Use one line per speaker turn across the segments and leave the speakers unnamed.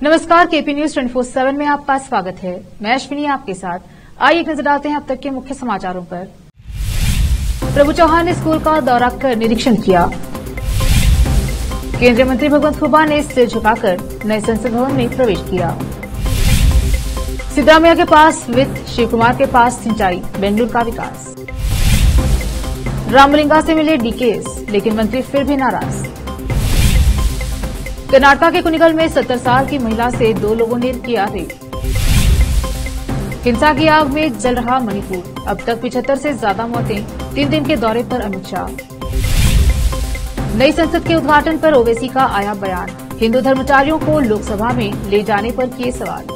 नमस्कार, KP news 24/7 में आपका स्वागत है। मैं अश्विनी आपके साथ। आइए एक नजर डालते हैं अब तक के मुख्य समाचारों पर। प्रभु चौहान ने स्कूल का दौरा कर निरीक्षण किया। केंद्रीय मंत्री भगवंत खुबा ने सिर झुकाकर नए संसद भवन में प्रवेश किया। सिद्धरामैया के पास वित्त, शिव कुमार के पास सिंचाई, बेंगलुरु का विकास। रामलिंगा से मिले डीकेएस, लेकिन मंत्री फिर भी नाराज। कर्नाटक के कुनिगल में 70 साल की महिला से 2 लोगों ने किया रेप। हिंसा की आग में जल रहा मणिपुर, अब तक 75 से ज्यादा मौतें, 3 दिन के दौरे पर अमित शाह। नई संसद के उद्घाटन पर ओवैसी का आया बयान, हिंदू धर्माचार्यों को लोकसभा में ले जाने पर किए सवाल।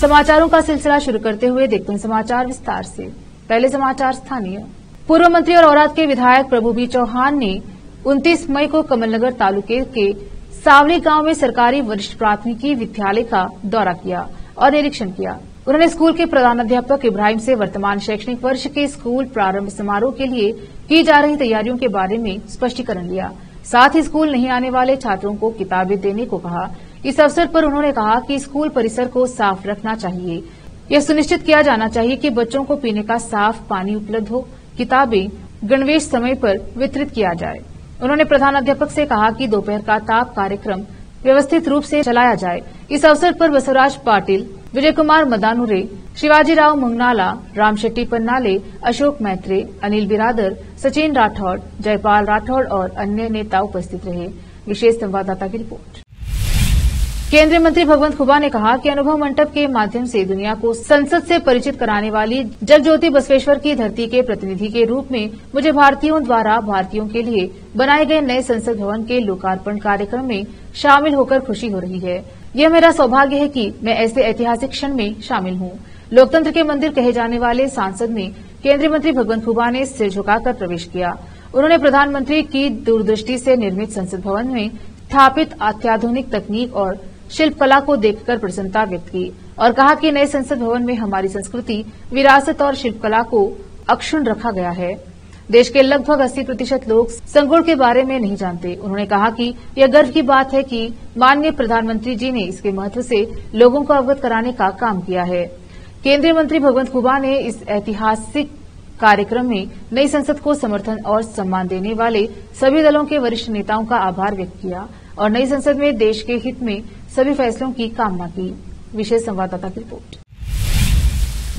समाचारों का सिलसिला शुरू करते हुए देखते हैं समाचार विस्तार से। पहले समाचार स्थानीय। पूर्व मंत्री और औराद के विधायक प्रभु बी चौहान ने 29 मई को कमलनगर तालुके के सावली गांव में सरकारी वरिष्ठ प्राथमिकी विद्यालय का दौरा किया और निरीक्षण किया। उन्होंने स्कूल के प्रधानाध्यापक इब्राहिम से वर्तमान शैक्षणिक वर्ष के स्कूल प्रारंभ समारोह के लिए की जा रही तैयारियों के बारे में स्पष्टीकरण लिया। साथ ही स्कूल नहीं आने वाले छात्रों को किताबें देने को कहा। इस अवसर पर उन्होंने कहा कि स्कूल परिसर को साफ रखना चाहिए। यह सुनिश्चित किया जाना चाहिए कि बच्चों को पीने का साफ पानी उपलब्ध हो, किताबें गणवेश समय पर वितरित किया जाए। उन्होंने प्रधानाध्यापक से कहा कि दोपहर का ताप कार्यक्रम व्यवस्थित रूप से चलाया जाए। इस अवसर पर बसवराज पाटिल, विजय कुमार मदानुरे, शिवाजी राव मुंगनाला, राम शेट्टी पन्नाले, अशोक मैत्रे, अनिल बिरादर, सचिन राठौड़, जयपाल राठौड़ और अन्य नेता उपस्थित रहे। विशेष संवाददाता की रिपोर्ट। केंद्रीय मंत्री भगवंत खुबा ने कहा कि अनुभव मंडप के माध्यम से दुनिया को संसद से परिचित कराने वाली जगज्योति बसवेश्वर की धरती के प्रतिनिधि के रूप में मुझे भारतीयों द्वारा भारतीयों के लिए बनाए गए नए संसद भवन के लोकार्पण कार्यक्रम में शामिल होकर खुशी हो रही है। यह मेरा सौभाग्य है कि मैं ऐसे ऐतिहासिक क्षण में शामिल हूं। लोकतंत्र के मंदिर कहे जाने वाले संसद में केंद्रीय मंत्री भगवंत खुबा ने सिर झुकाकर प्रवेश किया। उन्होंने प्रधानमंत्री की दूरदृष्टि से निर्मित संसद भवन में स्थापित अत्याधुनिक तकनीक और शिल्पकला को देखकर प्रसन्नता व्यक्त की और कहा कि नए संसद भवन में हमारी संस्कृति, विरासत और शिल्पकला को अक्षुण्ण रखा गया है। देश के लगभग 80% लोग संगुण के बारे में नहीं जानते। उन्होंने कहा कि यह गर्व की बात है कि माननीय प्रधानमंत्री जी ने इसके महत्व से लोगों को अवगत कराने का काम किया है। केंद्रीय मंत्री भगवंत खुबा ने इस ऐतिहासिक कार्यक्रम में नई संसद को समर्थन और सम्मान देने वाले सभी दलों के वरिष्ठ नेताओं का आभार व्यक्त किया और नई संसद में देश के हित में सभी फैसलों की कामना की। विशेष संवाददाता की रिपोर्ट।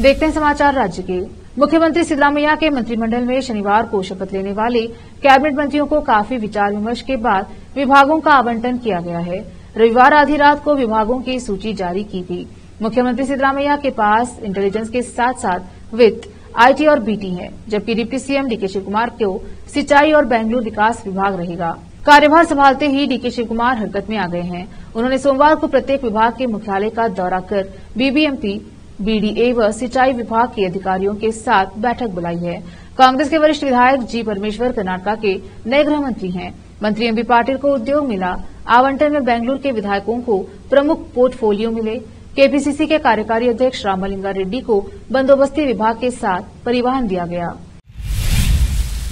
देखते हैं समाचार राज्य के। मुख्यमंत्री सिद्धरामैया के मंत्रिमंडल में शनिवार को शपथ लेने वाले कैबिनेट मंत्रियों को काफी विचार विमर्श के बाद विभागों का आवंटन किया गया है। रविवार आधी रात को विभागों की सूची जारी की गई। मुख्यमंत्री सिद्धरामैया के पास इंटेलिजेंस के साथ साथ वित्त, आईटी और बीटी है, जबकि डिप्टी सीएम डीके शिव कुमार को सिंचाई और बेंगलुरु विकास विभाग रहेगा। कार्यभार संभालते ही डीके शिव कुमार हरकत में आ गए हैं। उन्होंने सोमवार को प्रत्येक विभाग के मुख्यालय का दौरा कर बीबीएमपी, बीडीए व सिंचाई विभाग के अधिकारियों के साथ बैठक बुलाई है। कांग्रेस के वरिष्ठ विधायक जी परमेश्वर कर्नाटक के नए गृह मंत्री हैं। मंत्री एमबी पाटिल को उद्योग मिला। आवंटन में बेंगलुरु के विधायकों को प्रमुख पोर्टफोलियो मिले। केपीसीसी के कार्यकारी अध्यक्ष रामलिंगा रेड्डी को बंदोबस्ती विभाग के साथ परिवहन दिया गया।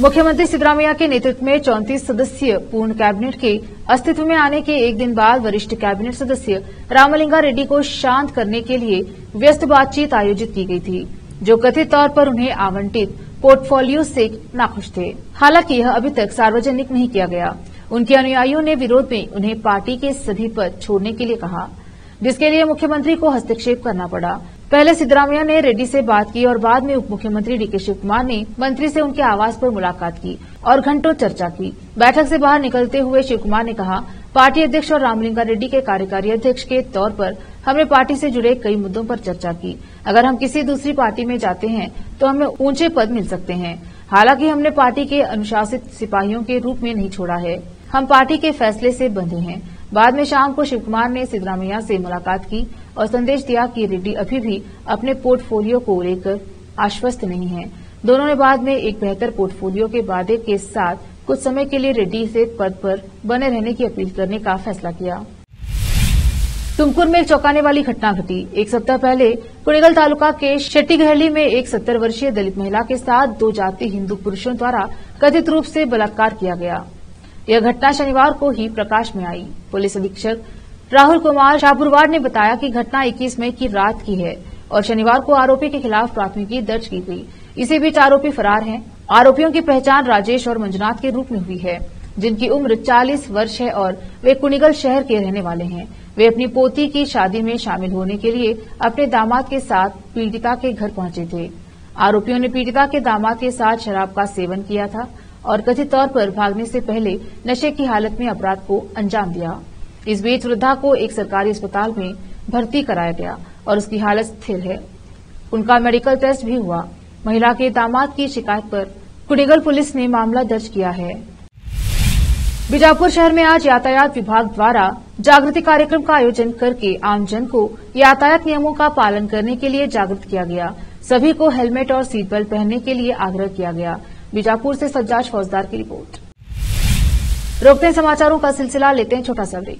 मुख्यमंत्री सिद्धरामैया के नेतृत्व में 34 सदस्यीय पूर्ण कैबिनेट के अस्तित्व में आने के एक दिन बाद वरिष्ठ कैबिनेट सदस्य रामलिंगा रेड्डी को शांत करने के लिए व्यस्त बातचीत आयोजित की गई थी, जो कथित तौर पर उन्हें आवंटित पोर्टफोलियो से नाखुश थे। हालांकि यह अभी तक सार्वजनिक नहीं किया गया। उनके अनुयायियों ने विरोध में उन्हें पार्टी के सभी पद छोड़ने के लिए कहा, जिसके लिए मुख्यमंत्री को हस्तक्षेप करना पड़ा। पहले सिद्धरामैया ने रेड्डी से बात की और बाद में उप मुख्यमंत्री डीके शिव कुमार ने मंत्री से उनके आवास पर मुलाकात की और घंटों चर्चा की। बैठक से बाहर निकलते हुए शिव कुमार ने कहा, पार्टी अध्यक्ष और रामलिंगा रेड्डी के कार्यकारी अध्यक्ष के तौर पर हमने पार्टी से जुड़े कई मुद्दों पर चर्चा की। अगर हम किसी दूसरी पार्टी में जाते हैं तो हमें ऊंचे पद मिल सकते हैं। हालांकि हमने पार्टी के अनुशासित सिपाहियों के रूप में नहीं छोड़ा है। हम पार्टी के फैसले से बंधे हैं। बाद में शाम को शिव कुमार ने सिद्धरामैया से मुलाकात की और संदेश दिया कि रेड्डी अभी भी अपने पोर्टफोलियो को लेकर आश्वस्त नहीं है। दोनों ने बाद में एक बेहतर पोर्टफोलियो के वादे के साथ कुछ समय के लिए रेड्डी से पद पर बने रहने की अपील करने का फैसला किया। तुमकुर में एक चौंकाने वाली घटना घटी। एक सप्ताह पहले कुणिगल तालुका के शेट्टीगहली में एक 70 वर्षीय दलित महिला के साथ 2 जाति हिंदू पुरुषों द्वारा कथित रूप से बलात्कार किया गया। यह घटना शनिवार को ही प्रकाश में आई। पुलिस अधीक्षक राहुल कुमार शाहपुरवार ने बताया कि घटना 21 मई की रात की है और शनिवार को आरोपी के खिलाफ प्राथमिकी दर्ज की गई। इसी बीच आरोपी फरार हैं। आरोपियों की पहचान राजेश और मंजुनाथ के रूप में हुई है, जिनकी उम्र 40 वर्ष है और वे कुणिगल शहर के रहने वाले हैं। वे अपनी पोती की शादी में शामिल होने के लिए अपने दामाद के साथ पीड़िता के घर पहुंचे थे। आरोपियों ने पीड़िता के दामाद के साथ शराब का सेवन किया था और कथित तौर पर भागने से पहले नशे की हालत में अपराध को अंजाम दिया। इस बीच वृद्धा को एक सरकारी अस्पताल में भर्ती कराया गया और उसकी हालत स्थिर है। उनका मेडिकल टेस्ट भी हुआ। महिला के दामाद की शिकायत पर कुणिगल पुलिस ने मामला दर्ज किया है। बीजापुर शहर में आज यातायात विभाग द्वारा जागृति कार्यक्रम का आयोजन करके आमजन को यातायात नियमों का पालन करने के लिए जागृत किया गया। सभी को हेलमेट और सीट बेल्ट पहनने के लिए आग्रह किया गया। बीजापुर से सज्जाद फौजदार की रिपोर्ट। रोकते हैं समाचारों का सिलसिला, लेते हैं छोटा सा ब्रेक।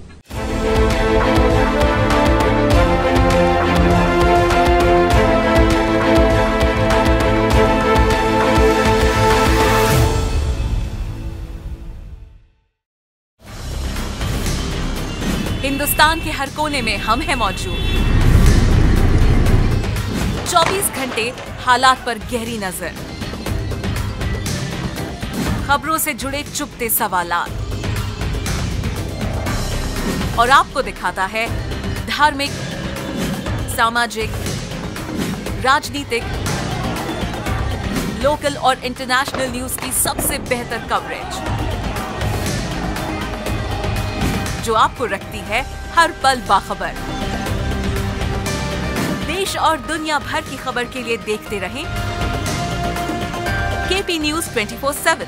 हिंदुस्तान के हर कोने में हम हैं मौजूद। 24 घंटे हालात पर गहरी नजर, खबरों से जुड़े चुभते सवालात और आपको दिखाता है धार्मिक, सामाजिक, राजनीतिक, लोकल और इंटरनेशनल न्यूज की सबसे बेहतर कवरेज, जो आपको रखती है हर पल बाखबर। देश और दुनिया भर की खबर के लिए देखते रहें KP news 24/7।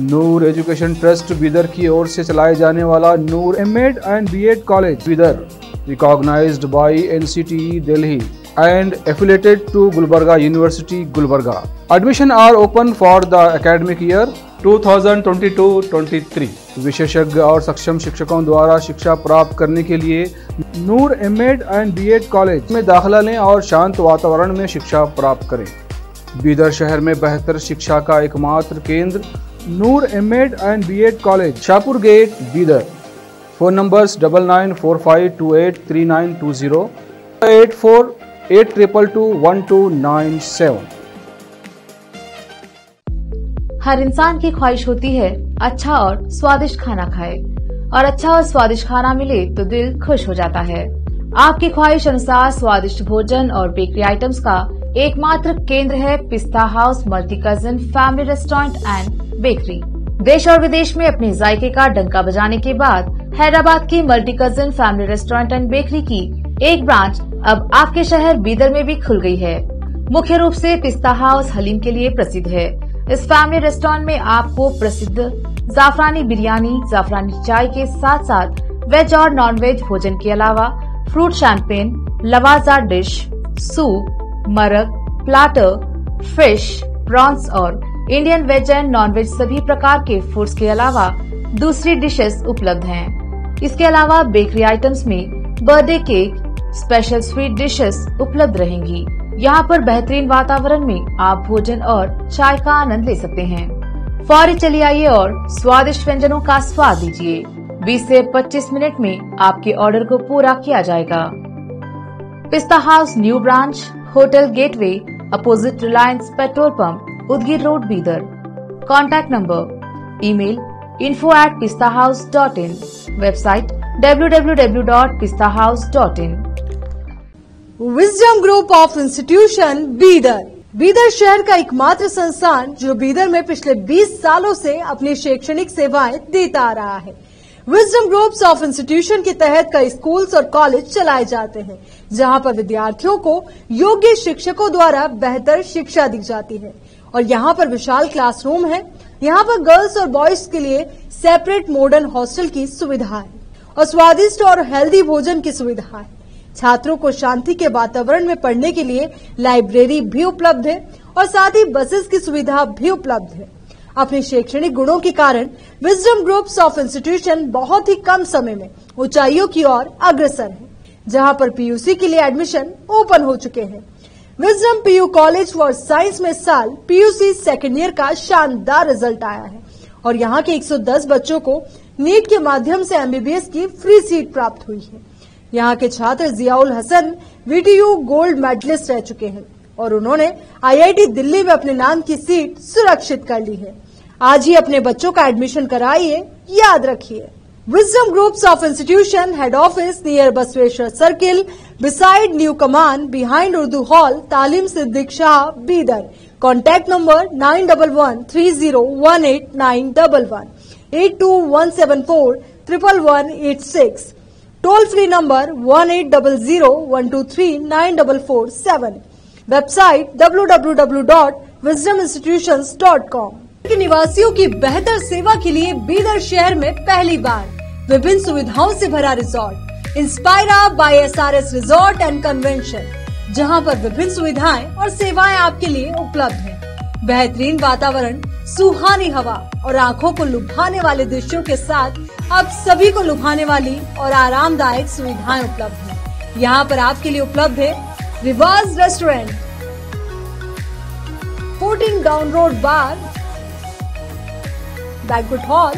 Noor education trust Bidar की ओर से चलाए जाने वाला Noor MEd and BEd college Bidar, recognised by NCTE Delhi and affiliated to Gulbarga University, Gulbarga. Admission are open for the academic year 2022-23. विशेषज्ञ और सक्षम शिक्षकों द्वारा शिक्षा प्राप्त करने के लिए नूर एमएड एंड बीएड कॉलेज में दाखिला लें और शांत वातावरण में शिक्षा प्राप्त करें। बीदर शहर में बेहतर शिक्षा का एकमात्र केंद्र Noor MEd and BEd college, Shahpur gate, Bidar. Phone numbers 9945283920, 8482221297।
हर इंसान की ख्वाहिश होती है अच्छा और स्वादिष्ट खाना खाए, और अच्छा और स्वादिष्ट खाना मिले तो दिल खुश हो जाता है। आपकी ख्वाहिश अनुसार स्वादिष्ट भोजन और बेकरी आइटम्स का एकमात्र केंद्र है पिस्ता house multi cousin family restaurant and bakery. देश और विदेश में अपने जायके का डंका बजाने के बाद हैदराबाद की multi cousin family restaurant and bakery की एक ब्रांच अब आपके शहर बीदर में भी खुल गई है। मुख्य रूप से पिस्ता हाउस हलीम के लिए प्रसिद्ध है। इस फैमिली रेस्टोरेंट में आपको प्रसिद्ध जाफरानी बिरयानी, जाफरानी चाय के साथ साथ वेज और नॉन वेज भोजन के अलावा फ्रूट शैंपेन, लवाजा डिश, सूप, मरक, प्लाटर, फिश, प्रॉन्स और Indian veg and non veg सभी प्रकार के फूड्स के अलावा दूसरी डिशेस उपलब्ध हैं। इसके अलावा बेकरी आइटम्स में birthday cake, special sweet dishes उपलब्ध रहेंगी। यहाँ पर बेहतरीन वातावरण में आप भोजन और चाय का आनंद ले सकते हैं। फौरी चलिए आइए और स्वादिष्ट व्यंजनों का स्वाद लीजिए। 20 से 25 मिनट में आपके ऑर्डर को पूरा किया जाएगा। पिस्ता house new branch, hotel gateway, opposite Reliance petrol pump, Udgir road, Bidar. Contact number, email info@pistahouse.in, website www.pistahouse.in।
Wisdom group of institution Bidar, Bidar शहर का एकमात्र संस्थान जो बीदर में पिछले 20 सालों से अपनी शैक्षणिक सेवाएं देता आ रहा है। विजडम ग्रुप्स ऑफ इंस्टीट्यूशन के तहत कई स्कूल्स और कॉलेज चलाए जाते हैं, जहां पर विद्यार्थियों को योग्य शिक्षकों द्वारा बेहतर शिक्षा दी जाती है। और यहाँ पर विशाल क्लासरूम है। यहाँ पर गर्ल्स और बॉयज के लिए सेपरेट मॉडर्न हॉस्टल की सुविधा है और स्वादिष्ट और हेल्दी भोजन की सुविधा है। छात्रों को शांति के वातावरण में पढ़ने के लिए लाइब्रेरी भी उपलब्ध है और साथ ही बसेस की सुविधा भी उपलब्ध है। अपने शैक्षणिक गुणों के कारण विजडम ग्रुप्स ऑफ इंस्टीट्यूशन बहुत ही कम समय में ऊंचाइयों की ओर अग्रसर है, जहां पर पीयूसी के लिए एडमिशन ओपन हो चुके हैं। Wisdom PU college for science में साल पीयूसी सेकेंड ईयर का शानदार रिजल्ट आया है और यहाँ के 110 बच्चों को नीट के माध्यम से एमबीबीएस की फ्री सीट प्राप्त हुई है। यहाँ के छात्र Ziaul Hasan VTU gold medalist रह चुके हैं और उन्होंने आईआईटी दिल्ली में अपने नाम की सीट सुरक्षित कर ली है। आज ही अपने बच्चों का एडमिशन कराइए, याद रखिए। Wisdom groups of institution head office near Basaveshwar circle beside new Kaman behind Urdu hall Talim Siddiq Shah Bidar. Contact number 9113018911 8217411186। Toll free number 180012394447। Website www.wisdominstitutions.com। के निवासियों की बेहतर सेवा के लिए बीदर शहर में पहली बार विभिन्न सुविधाओं से भरा resort Inspira by SRS resort and convention, जहां पर विभिन्न सुविधाएं और सेवाएं आपके लिए उपलब्ध हैं। बेहतरीन वातावरण, सुहानी हवा और आंखों को लुभाने वाले दृश्यों के साथ आप सभी को लुभाने वाली और आरामदायक सुविधाएं उपलब्ध हैं। यहाँ पर आपके लिए उपलब्ध है Riwaaz restaurant, 14 down road bar, banquet hall,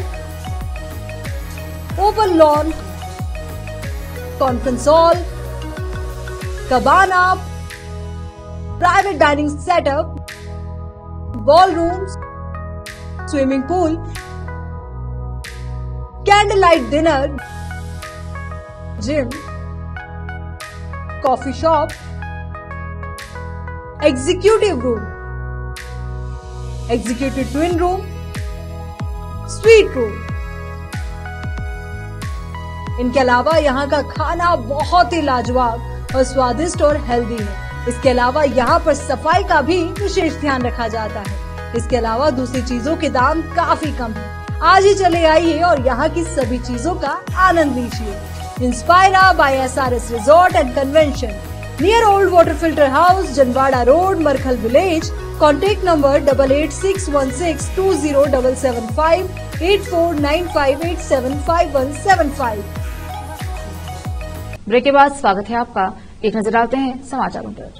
open lawn, conference hall, cabana, private dining setup, ball rooms, swimming pool, candle light dinner, gym, coffee shop, executive room, executive twin room, suite room. इनके अलावा यहाँ का खाना बहुत ही लाजवाब और स्वादिष्ट और हेल्दी है। इसके अलावा यहाँ पर सफाई का भी विशेष ध्यान रखा जाता है। इसके अलावा दूसरी चीजों के दाम काफी कम है। आज ही चले आइए और यहाँ की सभी चीजों का आनंद लीजिए। Inspira by SRS resort and convention near old water filter house, Janwada road, Markhal village. Contact number 8861620775 8495875175।
Break के बाद स्वागत है आपका। एक नजर डालते हैं समाचारों पर।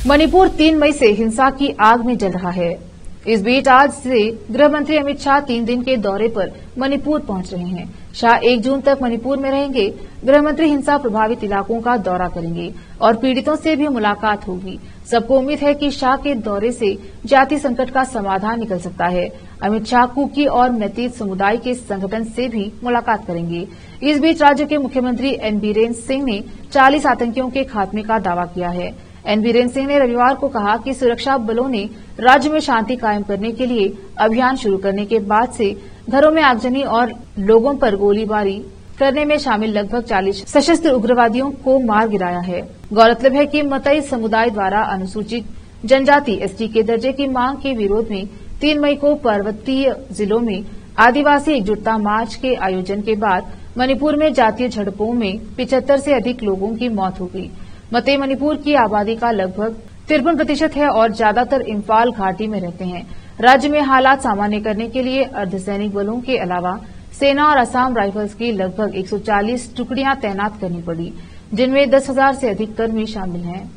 मणिपुर 3 मई से हिंसा की आग में जल रहा है। इस बीच आज से गृह मंत्री अमित शाह 3 दिन के दौरे पर मणिपुर पहुंच रहे हैं। शाह 1 जून तक मणिपुर में रहेंगे। गृह मंत्री हिंसा प्रभावित इलाकों का दौरा करेंगे और पीड़ितों से भी मुलाकात होगी। सबको उम्मीद है कि शाह के दौरे से जाति संकट का समाधान निकल सकता है। अमित शाह कुकी और मैतीत समुदाय के संगठन से भी मुलाकात करेंगे। इस बीच राज्य के मुख्यमंत्री एन बीरेन सिंह ने 40 आतंकियों के खात्मे का दावा किया है। एन बीरेन सिंह ने रविवार को कहा कि सुरक्षा बलों ने राज्य में शांति कायम करने के लिए अभियान शुरू करने के बाद से घरों में आगजनी और लोगों पर गोलीबारी करने में शामिल लगभग 40 सशस्त्र उग्रवादियों को मार गिराया है। गौरतलब है कि मतई समुदाय द्वारा अनुसूचित जनजाति एसटी के दर्जे की मांग के विरोध में 3 मई को पर्वतीय जिलों में आदिवासी एकजुटता मार्च के आयोजन के बाद मणिपुर में जातीय झड़पों में 75 से अधिक लोगों की मौत हो गई। मतई मणिपुर की आबादी का लगभग 53% है और ज्यादातर इम्फाल घाटी में रहते हैं। राज्य में हालात सामान्य करने के लिए अर्धसैनिक बलों के अलावा सेना और असम राइफल्स की लगभग 140 टुकड़ियां तैनात करनी पड़ी, जिनमें 10,000 से अधिक कर्मी शामिल हैं।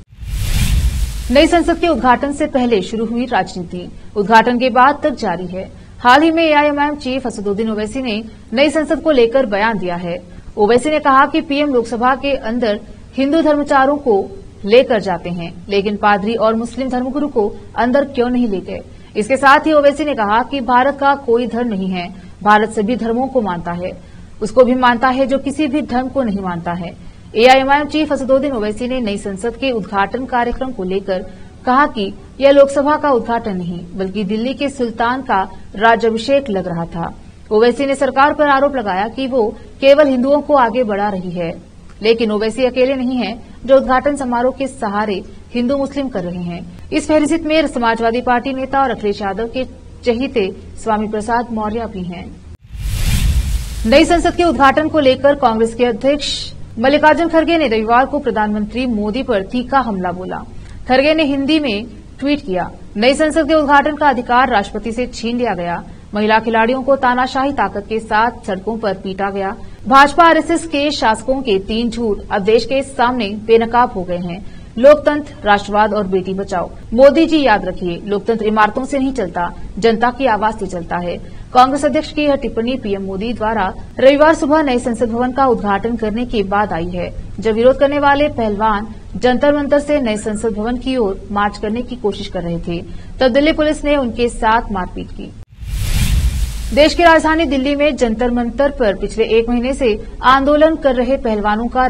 नई संसद के उद्घाटन से पहले शुरू हुई राजनीति उद्घाटन के बाद तक जारी है। हाल ही में एआईएमआईएम चीफ असदुद्दीन ओवैसी ने नई संसद को लेकर बयान दिया है। ओवैसी ने कहा कि पीएम लोकसभा के अंदर हिंदू धर्मचारों को लेकर जाते हैं, लेकिन पादरी और मुस्लिम धर्मगुरु को अंदर क्यों नहीं ले गए। इसके साथ ही ओवैसी ने कहा कि भारत का कोई धर्म नहीं है, भारत सभी धर्मों को मानता है, उसको भी मानता है जो किसी भी धर्म को नहीं मानता है। एआईएमआईएम चीफ असदुद्दीन ओवैसी ने नई संसद के उद्घाटन कार्यक्रम को लेकर कहा कि यह लोकसभा का उद्घाटन नहीं बल्कि दिल्ली के सुल्तान का राज्याभिषेक लग रहा था। ओवैसी ने सरकार पर आरोप लगाया कि वो केवल हिंदुओं को आगे बढ़ा रही है, लेकिन ओवैसी अकेले नहीं है जो उद्घाटन समारोह के सहारे हिंदू मुस्लिम कर रहे हैं। इस फहरिस्त में समाजवादी पार्टी नेता और अखिलेश यादव के चहीते स्वामी प्रसाद मौर्य भी हैं। नई संसद के उद्घाटन को लेकर कांग्रेस के अध्यक्ष मल्लिकार्जुन खड़गे ने रविवार को प्रधानमंत्री मोदी पर तीखा हमला बोला। खड़गे ने हिंदी में ट्वीट किया, नई संसद के उद्घाटन का अधिकार राष्ट्रपति से छीन लिया गया। महिला खिलाड़ियों को तानाशाही ताकत के साथ सड़कों पर पीटा गया। भाजपा आरएसएस के शासकों के 3 झूठ अब देश के सामने बेनकाब हो गए हैं। लोकतंत्र, राष्ट्रवाद और बेटी बचाओ। मोदी जी याद रखिए, लोकतंत्र इमारतों से नहीं चलता, जनता की आवाज से चलता है। कांग्रेस अध्यक्ष की यह टिप्पणी पीएम मोदी द्वारा रविवार सुबह नए संसद भवन का उद्घाटन करने के बाद आई है, जब विरोध करने वाले पहलवान जंतर मंतर से नए संसद भवन की ओर मार्च करने की कोशिश कर रहे थे। तब दिल्ली पुलिस ने उनके साथ मारपीट की। देश की राजधानी दिल्ली में जंतर मंतर पर पिछले 1 महीने से आंदोलन कर रहे पहलवानों को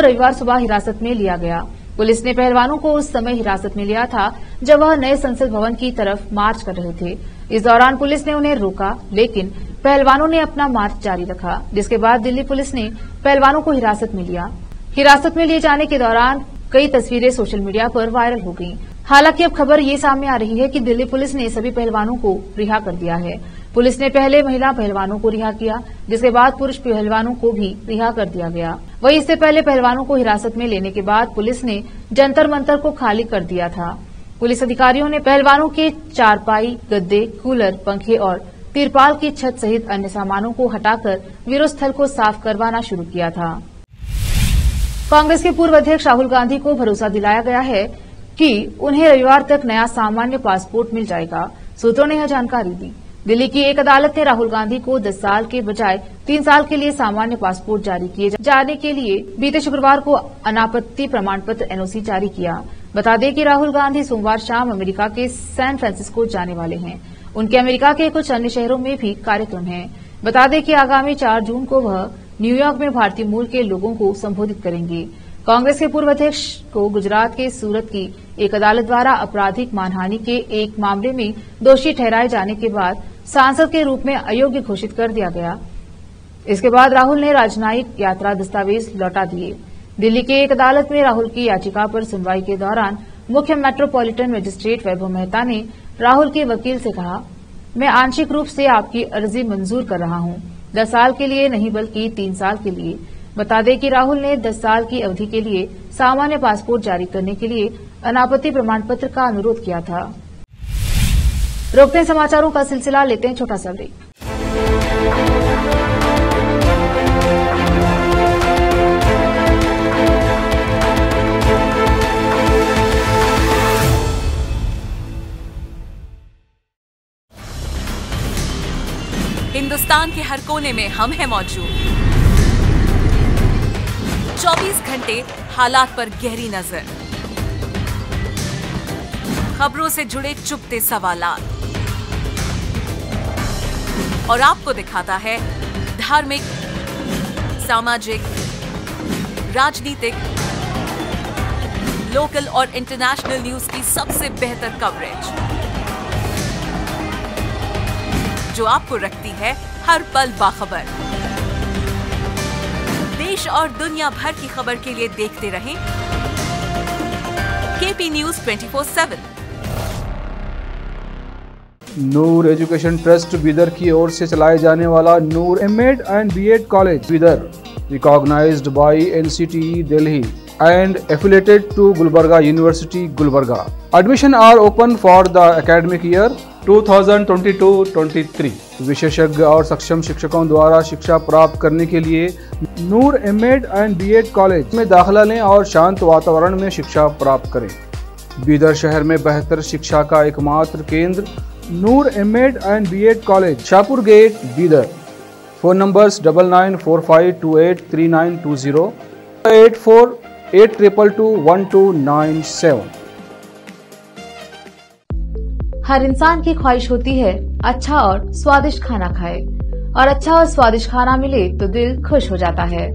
रविवार सुबह हिरासत में लिया गया। पुलिस ने पहलवानों को उस समय हिरासत में लिया था जब वह नए संसद भवन की तरफ मार्च कर रहे थे। इस दौरान पुलिस ने उन्हें रोका, लेकिन पहलवानों ने अपना मार्च जारी रखा, जिसके बाद दिल्ली पुलिस ने पहलवानों को हिरासत में लिया। हिरासत में लिए जाने के दौरान कई तस्वीरें सोशल मीडिया पर वायरल हो गईं। हालांकि अब खबर ये सामने आ रही है कि दिल्ली पुलिस ने सभी पहलवानों को रिहा कर दिया है। पुलिस ने पहले महिला पहलवानों को रिहा किया, जिसके बाद पुरुष पहलवानों को भी रिहा कर दिया गया। वहीं इससे पहले पहलवानों को हिरासत में लेने के बाद पुलिस ने जंतर मंतर को खाली कर दिया था। पुलिस अधिकारियों ने पहलवानों के चारपाई, गद्दे, कूलर, पंखे और तिरपाल की छत सहित अन्य सामानों को हटाकर विरोध स्थल को साफ करवाना शुरू किया था। कांग्रेस के पूर्व अध्यक्ष राहुल गांधी को भरोसा दिलाया गया है कि उन्हें रविवार तक नया सामान्य पासपोर्ट मिल जाएगा। सूत्रों ने यह जानकारी दी। दिल्ली की एक अदालत ने राहुल गांधी को 10 साल के बजाय 3 साल के लिए सामान्य पासपोर्ट जारी किए जाने के लिए बीते शुक्रवार को अनापत्ति प्रमाण पत्र एनओसी जारी किया। बता दें कि राहुल गांधी सोमवार शाम अमेरिका के सैन फ्रांसिस्को जाने वाले हैं। उनके अमेरिका के कुछ अन्य शहरों में भी कार्यक्रम हैं। बता दें कि आगामी 4 जून को वह न्यूयॉर्क में भारतीय मूल के लोगों को संबोधित करेंगे। कांग्रेस के पूर्व अध्यक्ष को गुजरात के सूरत की एक अदालत द्वारा आपराधिक मानहानि के एक मामले में दोषी ठहराए जाने के बाद सांसद के रूप में अयोग्य घोषित कर दिया गया। इसके बाद राहुल ने राजनयिक यात्रा दस्तावेज लौटा दिए। दिल्ली की एक अदालत में राहुल की याचिका पर सुनवाई के दौरान मुख्य मेट्रोपॉलिटन मजिस्ट्रेट वैभव मेहता ने राहुल के वकील से कहा, मैं आंशिक रूप से आपकी अर्जी मंजूर कर रहा हूं, 10 साल के लिए नहीं बल्कि 3 साल के लिए। बता दें कि राहुल ने 10 साल की अवधि के लिए सामान्य पासपोर्ट जारी करने के लिए अनापत्ति प्रमाण पत्र का अनुरोध किया था। रोकते हैं समाचारों का सिलसिला, लेते हैं छोटा सा ब्रेक।
हिंदुस्तान के हर कोने में हम हैं मौजूद। 24 घंटे हालात पर गहरी नजर, खबरों से जुड़े चुपते सवालात, और आपको दिखाता है धार्मिक, सामाजिक, राजनीतिक, लोकल और इंटरनेशनल न्यूज की सबसे बेहतर कवरेज, जो आपको रखती है हर पल बाखबर। देश और दुनिया भर की खबर के लिए देखते रहें KP news 24/7।
Noor education trust Bidar की ओर से चलाए जाने वाला Noor MEd and BEd college Bidar, recognised by NCTE Delhi and affiliated to Gulbarga University, Gulbarga. Admission are open for the academic year 2022-23. विशेषज्ञ और सक्षम शिक्षकों द्वारा शिक्षा प्राप्त करने के लिए नूर एमएड एंड बीएड कॉलेज में दाखिला लें और शांत वातावरण में शिक्षा प्राप्त करें। बीदर शहर में बेहतर शिक्षा का एकमात्र केंद्र Noor MEd and BEd college, Shahpur gate, Bidar. Phone numbers 9945283920, 8482221297।
हर इंसान की ख्वाहिश होती है अच्छा और स्वादिष्ट खाना खाए, और अच्छा और स्वादिष्ट खाना मिले तो दिल खुश हो जाता है।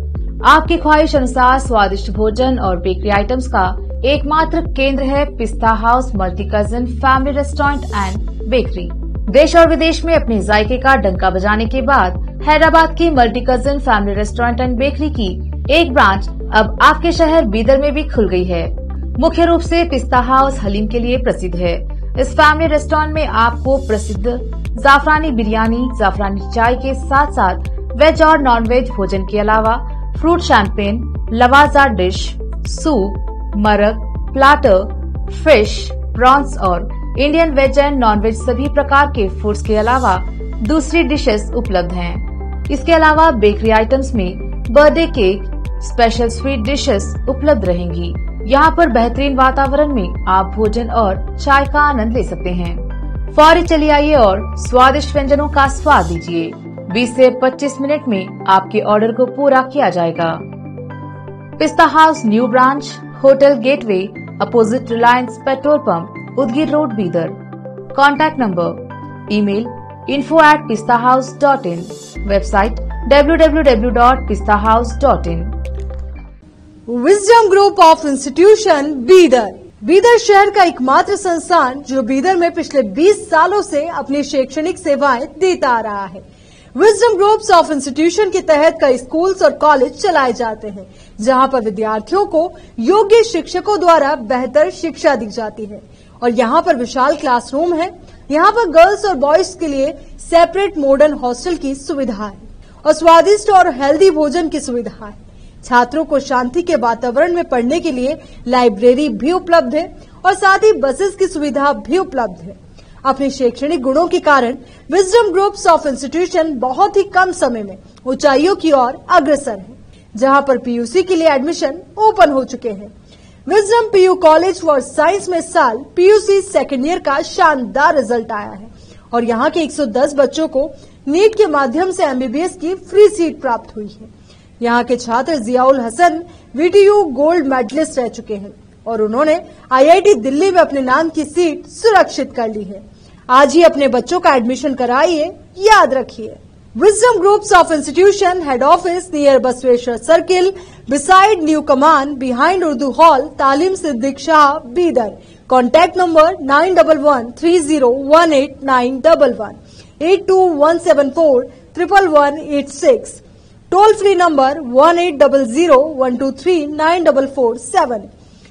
आपकी ख्वाहिश अनुसार स्वादिष्ट भोजन और बेकरी आइटम्स का एकमात्र केंद्र है पिस्ता house multi cousin family restaurant and bakery. देश और विदेश में अपने जायके का डंका बजाने के बाद हैदराबाद की multi cousin family restaurant and bakery की एक ब्रांच अब आपके शहर बीदर में भी खुल गई है। मुख्य रूप से पिस्ता हाउस हलीम के लिए प्रसिद्ध है। इस फैमिली रेस्टोरेंट में आपको प्रसिद्ध जाफरानी बिरयानी, जाफरानी चाय के साथ साथ वेज और नॉन वेज भोजन के अलावा फ्रूट शैंपेन, लवाजा डिश, सूप, मरक, प्लाटर, फिश, प्रॉन्स और Indian veg and non veg सभी प्रकार के फूड्स के अलावा दूसरी डिशेस उपलब्ध हैं। इसके अलावा बेकरी आइटम्स में birthday cake, special sweet dishes उपलब्ध रहेंगी। यहाँ पर बेहतरीन वातावरण में आप भोजन और चाय का आनंद ले सकते हैं। फौरी चलिए आइए और स्वादिष्ट व्यंजनों का स्वाद लीजिए। 20 से 25 मिनट में आपके ऑर्डर को पूरा किया जाएगा। पिस्ता house new branch, hotel gateway, opposite Reliance petrol pump, Udgir road, Bidar. Contact number, email info@pistahouse.in, website www.pistahouse.in।
Wisdom group of institution Bidar, Bidar शहर का एकमात्र संस्थान जो बीदर में पिछले 20 सालों से अपनी शैक्षणिक सेवाएं देता आ रहा है। विजडम ग्रुप्स ऑफ इंस्टीट्यूशन के तहत कई स्कूल्स और कॉलेज चलाए जाते हैं, जहां पर विद्यार्थियों को योग्य शिक्षकों द्वारा बेहतर शिक्षा दी जाती है। और यहाँ पर विशाल क्लासरूम है। यहाँ पर गर्ल्स और बॉयज के लिए सेपरेट मॉडर्न हॉस्टल की सुविधा है और स्वादिष्ट और हेल्दी भोजन की सुविधा है। छात्रों को शांति के वातावरण में पढ़ने के लिए लाइब्रेरी भी उपलब्ध है और साथ ही बसेस की सुविधा भी उपलब्ध है। अपने शैक्षणिक गुणों के कारण विजडम ग्रुप्स ऑफ इंस्टीट्यूशन बहुत ही कम समय में ऊंचाइयों की ओर अग्रसर है, जहां पर पीयूसी के लिए एडमिशन ओपन हो चुके हैं। Wisdom PU college for science में साल पीयूसी सेकेंड ईयर का शानदार रिजल्ट आया है और यहाँ के 110 बच्चों को नीट के माध्यम से एमबीबीएस की फ्री सीट प्राप्त हुई है। यहाँ के छात्र Ziaul Hasan VTU gold medalist रह चुके हैं और उन्होंने आईआईटी दिल्ली में अपने नाम की सीट सुरक्षित कर ली है। आज ही अपने बच्चों का एडमिशन कराइए, याद रखिए। Wisdom groups of institution head office near Basaveshwar circle, beside new Kaman, behind Urdu hall, Talim Siddiq Shah, Bidar. Contact number 9113018911, 8217411186, toll free number 180012394447,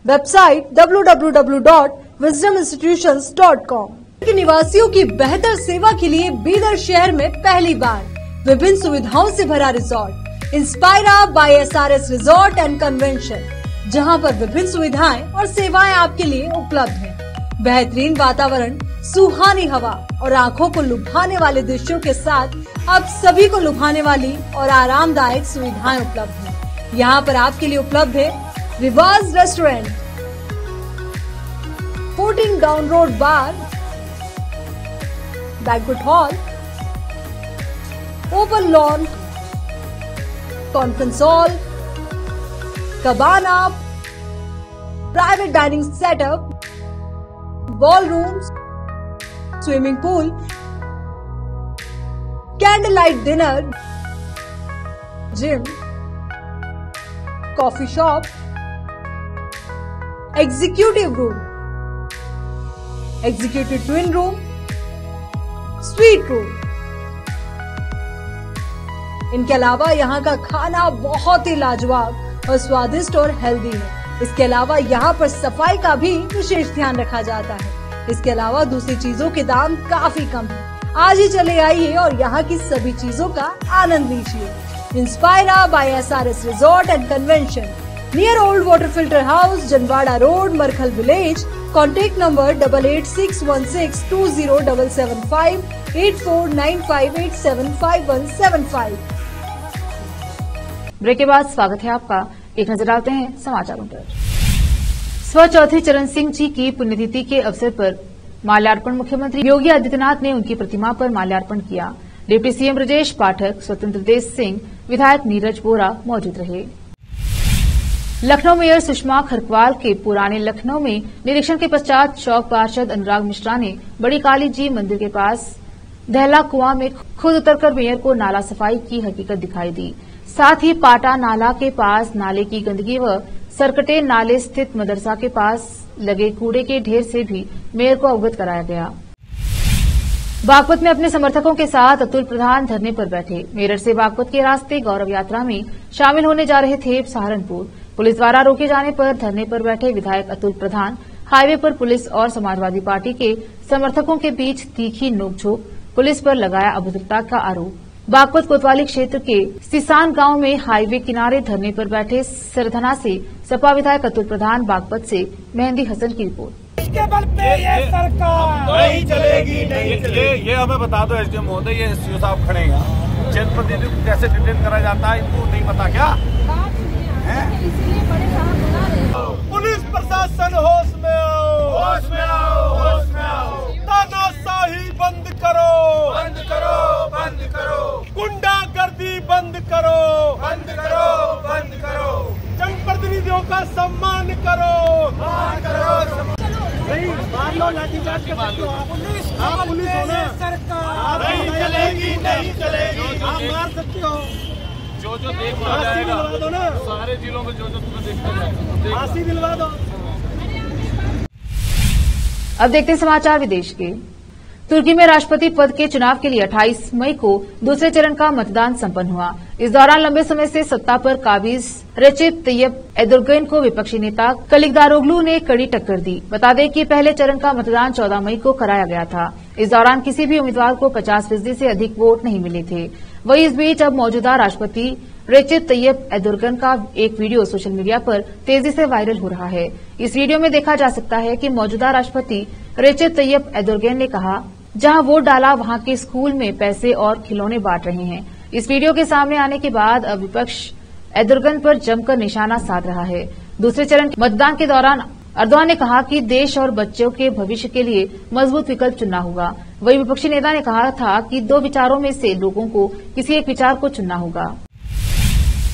website www.wisdominstitutions.com। के निवासियों की बेहतर सेवा के लिए बीदर शहर में पहली बार विभिन्न सुविधाओं से भरा resort Inspira by SRS resort and convention, जहां पर विभिन्न सुविधाएं और सेवाएं आपके लिए उपलब्ध हैं। बेहतरीन वातावरण, सुहानी हवा और आंखों को लुभाने वाले दृश्यों के साथ आप सभी को लुभाने वाली और आरामदायक सुविधाएं उपलब्ध हैं। यहाँ पर आपके लिए उपलब्ध है Riwaaz restaurant, 14 down road bar, banquet hall, open lawn, conference hall, cabana, private dining setup, ball rooms, swimming pool, candle light dinner, gym, coffee shop, executive room, executive twin room, suite room. इनके अलावा यहाँ का खाना बहुत ही लाजवाब और स्वादिष्ट और हेल्दी है। इसके अलावा यहाँ पर सफाई का भी विशेष ध्यान रखा जाता है। इसके अलावा दूसरी चीजों के दाम काफी कम है। आज ही चले आइए और यहाँ की सभी चीजों का आनंद लीजिए। Inspira by SRS resort and convention, near old water filter house, Janwada road, Markhal village. Contact number 8861620775, 8495875175।
Break के बाद स्वागत है आपका। एक नजर डालते हैं समाचारों पर। स्व चौधरी चरण सिंह जी की पुण्यतिथि के अवसर पर माल्यार्पण मुख्यमंत्री योगी आदित्यनाथ ने उनकी प्रतिमा पर माल्यार्पण किया। डिप्टी सीएम ब्रजेश पाठक, स्वतंत्र देव सिंह, विधायक नीरज बोरा मौजूद रहे। लखनऊ मेयर सुषमा खरकवाल के पुराने लखनऊ में निरीक्षण के पश्चात चौक पार्षद अनुराग मिश्रा ने बड़ी काली जी मंदिर के पास दहला कुआं में खुद उतरकर मेयर को नाला सफाई की हकीकत दिखाई दी। साथ ही पाटा नाला के पास नाले की गंदगी व सरकटे नाले स्थित मदरसा के पास लगे कूड़े के ढेर से भी मेयर को अवगत कराया गया। बागपत में अपने समर्थकों के साथ अतुल प्रधान धरने पर बैठे। मेरठ से बागपत के रास्ते गौरव यात्रा में शामिल होने जा रहे थे सहारनपुर। पुलिस द्वारा रोके जाने पर धरने पर बैठे विधायक अतुल प्रधान हाईवे पर पुलिस और समाजवादी पार्टी के समर्थकों के बीच तीखी नोकझोंक, पुलिस पर लगाया अभद्रता का आरोप। बागपत कोतवाली क्षेत्र के सिसान गांव में हाईवे किनारे धरने पर बैठे सरधना से सपा विधायक अतुल प्रधान, बागपत से मेहंदी हसन की रिपोर्ट।
किसके बल पे ये सरकार
नहीं चलेगी, नहीं चलेगी। ये हमें बता दो एसडीएम महोदय, ये एसडीओ साहब खड़े हैं, जनप्रतिनिधि को कैसे डिटेन करा जाता है इनको नहीं पता क्या?
पुलिस प्रशासन होश में आओ,
होश में आओ, होश में आओ।
तानाशाही बंद करो,
बंद करो, बंद करो।
गुंडागर्दी बंद करो,
बंद करो, बंद करो।
जनप्रतिनिधियों का सम्मान करो,
सम्मान करो।
नहीं मार लो, लाठीचार्ज कर सकते हो आप। आप पुलिस हो ना, सरकार
नहीं चलेगी, नहीं चलेगी।
आप मार सकते हो।
जो देखना
फांसी
जाएगा
दिलवा दो ना,
सारे जिलों में जो तुम्हें देखना जाएगा
फांसी दिलवा दो।
अब देखते हैं समाचार विदेश के। तुर्की में राष्ट्रपति पद के चुनाव के लिए 28 मई को दूसरे चरण का मतदान संपन्न हुआ। इस दौरान लंबे समय से सत्ता पर काबिज रेसिप तय्यप एर्दोगन को विपक्षी नेता कलिकदारोग्लू ने कड़ी टक्कर दी। बता दें कि पहले चरण का मतदान 14 मई को कराया गया था। इस दौरान किसी भी उम्मीदवार को 50% से अधिक वोट नहीं मिले थे। वहीं इस बीच अब मौजूदा राष्ट्रपति रेसिप तय्यप एर्दोगन का एक वीडियो सोशल मीडिया पर तेजी से वायरल हो रहा है। इस वीडियो में देखा जा सकता है कि मौजूदा राष्ट्रपति रेसिप तय्यप एर्दोगन ने कहा, जहां वोट डाला वहां के स्कूल में पैसे और खिलौने बांट रहे हैं। इस वीडियो के सामने आने के बाद अब विपक्ष एर्दोगन पर जमकर निशाना साध रहा है। दूसरे चरण के मतदान के दौरान एर्दोगन ने कहा कि देश और बच्चों के भविष्य के लिए मजबूत विकल्प चुनना होगा। वहीं विपक्षी नेता ने कहा था कि दो विचारों में से लोगों को किसी एक विचार को चुनना होगा।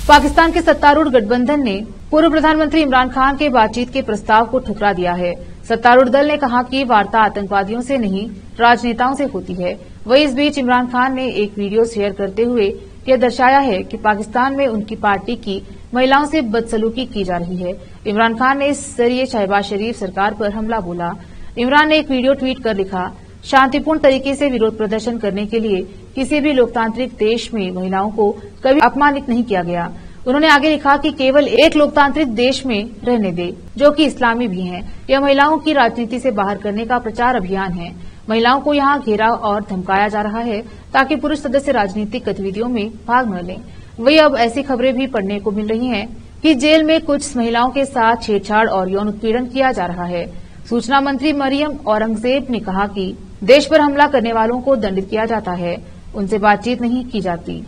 पाकिस्तान के सत्तारूढ़ गठबंधन ने पूर्व प्रधानमंत्री इमरान खान के बातचीत के प्रस्ताव को ठुकरा दिया है। सत्तारूढ़ दल ने कहा कि वार्ता आतंकवादियों से नहीं, राजनेताओं से होती है। वहीं इस बीच इमरान खान ने एक वीडियो शेयर करते हुए यह दर्शाया है कि पाकिस्तान में उनकी पार्टी की महिलाओं से बदसलूकी की जा रही है। इमरान खान ने इस जरिए शहबाज शरीफ सरकार पर हमला बोला। इमरान ने एक वीडियो ट्वीट कर लिखा, शांतिपूर्ण तरीके से विरोध प्रदर्शन करने के लिए किसी भी लोकतांत्रिक देश में महिलाओं को कभी अपमानित नहीं किया गया। उन्होंने आगे लिखा कि केवल एक लोकतांत्रिक देश में रहने दे जो कि इस्लामी भी है। यह महिलाओं की राजनीति से बाहर करने का प्रचार अभियान है। महिलाओं को यहां घेरा और धमकाया जा रहा है ताकि पुरुष सदस्य राजनीतिक गतिविधियों में भाग न लें। वही अब ऐसी खबरें भी पढ़ने को मिल रही हैं कि जेल में कुछ महिलाओं के साथ छेड़छाड़ और यौन उत्पीड़न किया जा रहा है। सूचना मंत्री मरियम औरंगजेब ने कहा कि देश पर हमला करने वालों को दंडित किया जाता है, उनसे बातचीत नहीं की जाती।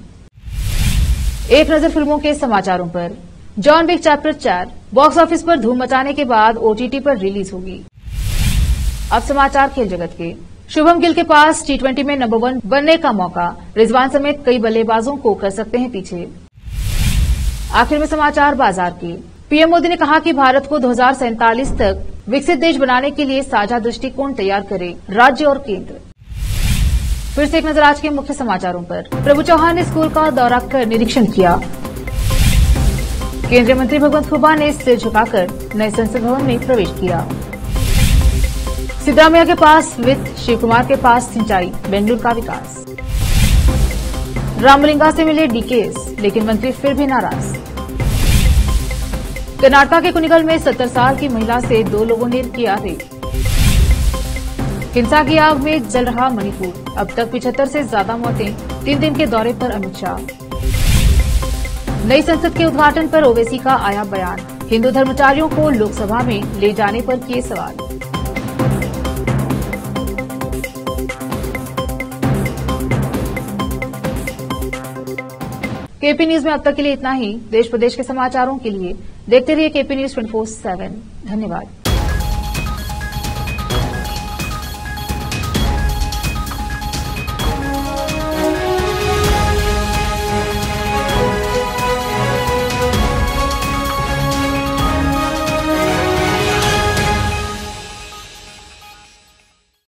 एक नजर फिल्मों के समाचारों पर। John Wick chapter 4 box office पर धूम मचाने के बाद ओटीटी पर रिलीज होगी। अब समाचार खेल जगत के। शुभम गिल के पास T20 में नंबर 1 बनने का मौका, रिजवान समेत कई बल्लेबाजों को कर सकते हैं पीछे। आखिर में समाचार बाजार के। पीएम मोदी ने कहा कि भारत को 2047 तक विकसित देश बनाने के लिए साझा दृष्टिकोण तैयार करे राज्य और केंद्र। फिर से एक नजर आज के मुख्य समाचारों पर। प्रभु चौहान ने स्कूल का दौरा कर निरीक्षण किया। केंद्रीय मंत्री भगवंत खुबा ने सिर झुकाकर नए संसद भवन में प्रवेश किया। सिद्धरामैया के पास वित्त, शिव कुमार के पास सिंचाई, बेंगलुरु का विकास। रामलिंगा से मिले डीकेएस, लेकिन मंत्री फिर भी नाराज। कर्नाटक के कुनिगल में 70 साल की महिला से 2 लोगों ने किया रेप। हिंसा की आग में जल रहा मणिपुर, अब तक 75 से ज्यादा मौतें, 3 दिन के दौरे पर अमित शाह। नई संसद के उद्घाटन पर ओवैसी का आया बयान, हिंदू धर्माचार्यों को लोकसभा में ले जाने पर किए सवाल। केपी न्यूज में अब तक के लिए इतना ही। देश प्रदेश के समाचारों के लिए देखते रहिए केपी न्यूज 24/7। धन्यवाद।